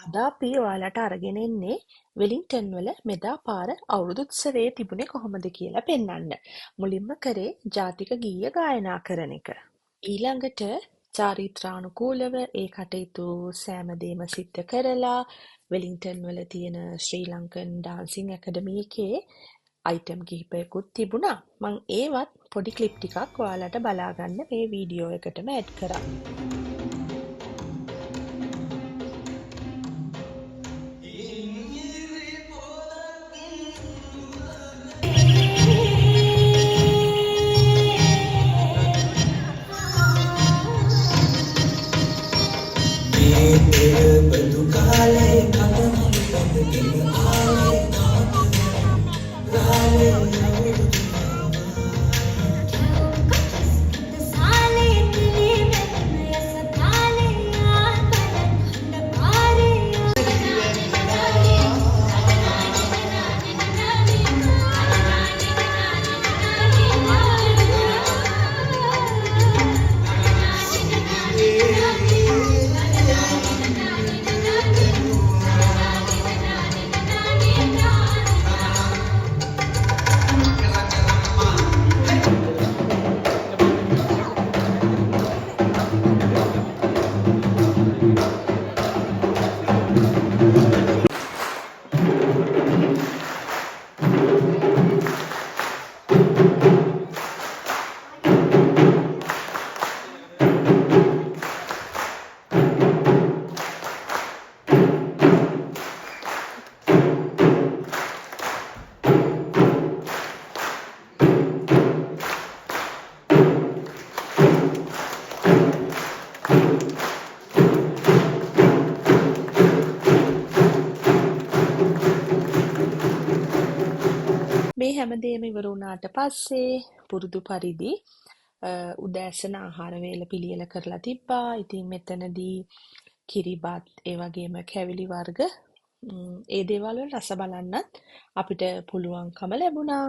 අද අපි ඔයාලට අරගෙන එන්නේ වෙලින්ටන් වල මෙදා පාර අවුරුදු උත්සවයේ තිබුණේ කොහොමද කියලා පෙන්වන්න. මුලින්ම කරේ ජාතික ගීය ගායනා කරන එක. ඊළඟට චාරිත්‍රානුකූලව ඒ කටයුතු සෑම දේම සිද්ධ කරලා වෙලින්ටන් වල තියෙන ශ්‍රී ලංකන් ඩාන්සිං ඇකඩමි එකේ අයිටම් කිහිපයකුත් තිබුණා. මං ඒවත් පොඩි ක්ලිප් ටිකක් ඔයාලට බලාගන්න මේ වීඩියෝ එකටම ඇඩ් කරා. මේ හැමදේම ඉවර වුණාට පස්සේ පුරුදු පරිදි උදෑසන ආහාර වේල පිළියෙල කරලා තිබ්බා. ඉතින් මෙතනදී කිරිබත් ඒ වගේම කැවිලි වර්ග ඒ දේවල් වල රස බලන්නත් අපිට පුළුවන්කම ලැබුණා.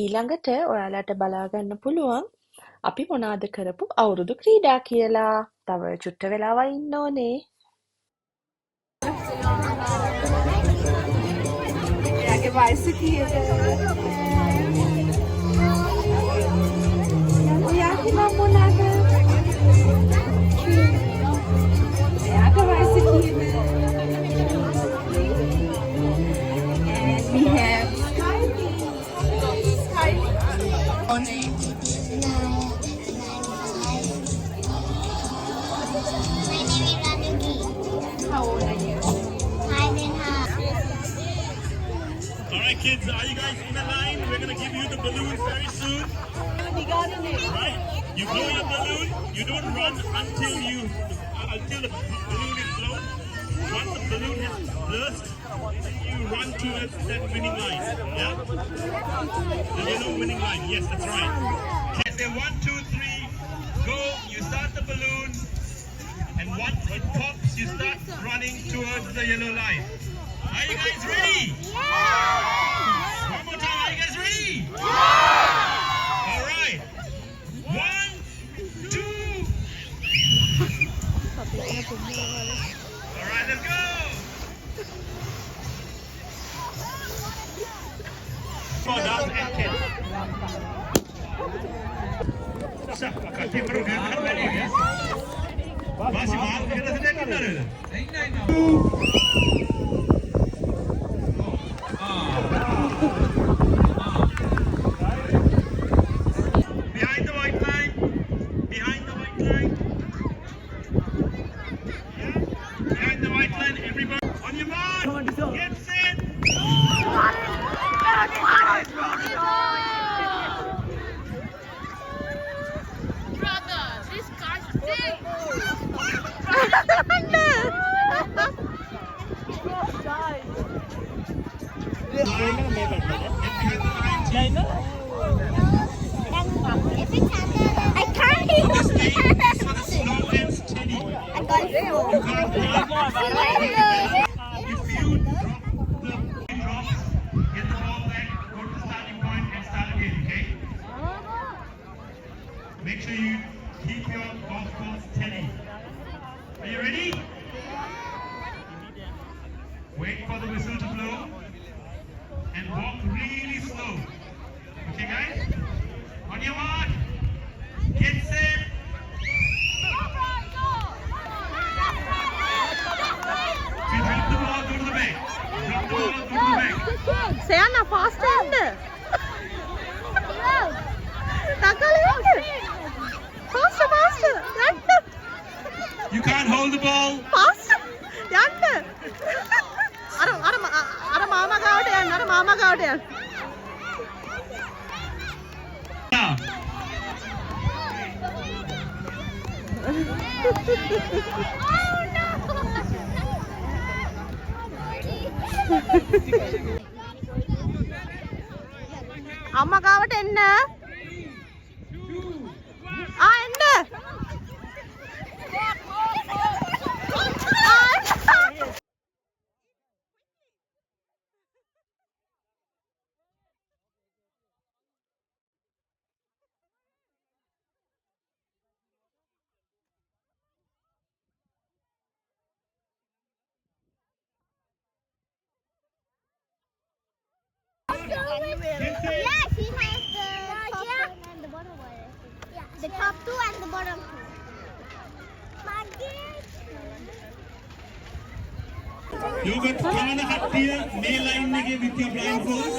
ඊළඟට ඔයාලට බලා ගන්න පුළුවන් අපි මොනවාද කරපු අවුරුදු ක්‍රීඩා කියලා. තව චුට්ට වෙලාවක් ඉන්න ඕනේ. එයාගේ වයස කීයද? එයාගේ නම මොනවාද? එයාගේ වයස කීයද? And we have how old are you? Alright kids, are you guys in a line? We're going to give you the balloons very soon. Right? You blow your balloon, you don't run until the balloon is blown. Once the balloon is burst, you run towards that winning line. Yeah? The yellow winning line. Yes, that's right. Okay, say 1, 2, 3, go. You start the balloon. And once it pops, you start running towards the yellow line. Are you guys ready? Yeah! One more time, are you guys ready? Yeah! All right. 1, 2. All right, let's go. For that and Ken. Sa, kakati perlu dia kan balik ya? Masih mahal kita sudah kenal ya? Behind the white line. Behind the white line. Yeah. Behind the white line, everybody. On your mark. Get set. Brother, this guy stinks. I can't even. For the slow and steady. I got it. You can't run. If you drop get the ball back, go to the starting point and start again, okay? Make sure you keep your golf ball steady. Are you ready? Wait for the whistle to blow and walk really slow. Okay, guys? On your mark, get set. If you drop the ball, go to the back. Drop the ball, go to the back. Sayana, fast end. Takali end. Faster, faster. Yanda. You can't hold the ball. Faster. Yanda. Ara mama gawata yan. Ara mama gawata yan. Now. අම්මා ගාවට එන්න. එන්න. Yeah, she has the top one and the bottom one. Yeah, the top two and the bottom two. Yogurt කාන කට්ටිය මේ line එකේ with your blindfold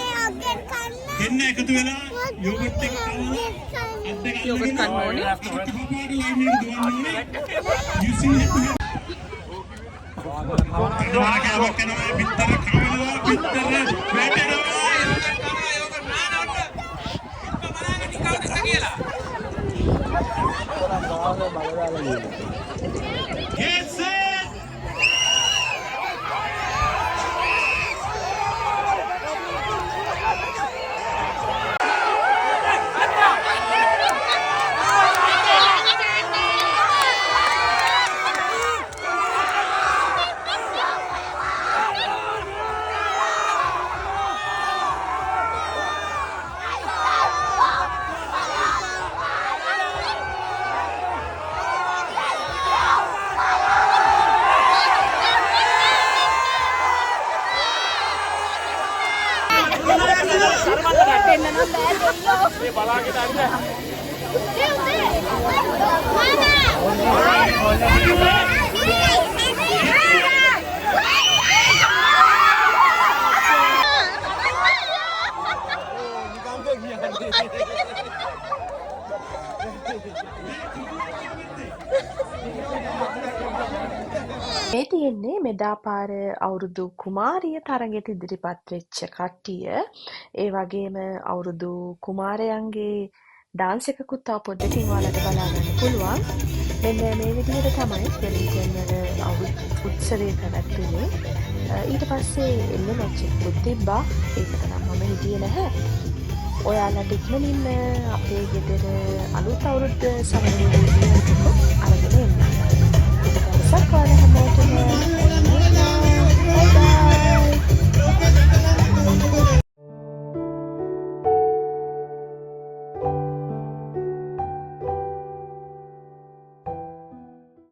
දෙන්න එකතු වෙලා යෝගට් එක කවලා අත් දෙක අල්ලගෙන කහපාට ලයින් එකට දුවන්න ඕනේ. You see it. වාකයක් කරනවා පිටර කවනවා පිටර වැටෙනවා. Get set! මේ තියෙන්නේ මෙදාපාර අවුරුදු කුමාරිය තරගෙට ඉදිරිපත් වෙච්ච කට්ටිය. ඒ වගේම අවුරුදු කුමාරයන්ගේ ඩාන්ස් එකකුත් තව පොඩ්ඩකින් ඔයාලට බලා ගන්න පුළුවන්. මෙන්න මේ විදිහට තමයි වෙලින්ටන් වල අවුරුදු උත්සවය පැවැත්වුනේ. ඊට පස්සේ එන්න මැච් එකකුත් තිබ්බා. ඒකට නම් මම හිටියේ නැහැ. ඔයාලට ඉක්මනින්ම අපේ ගෙදර අලුත් අවුරුද්ද සමරන වීඩියෝ එකක් අරගෙන එන්න. ඒක තමයි සක්කාල හැමෝටම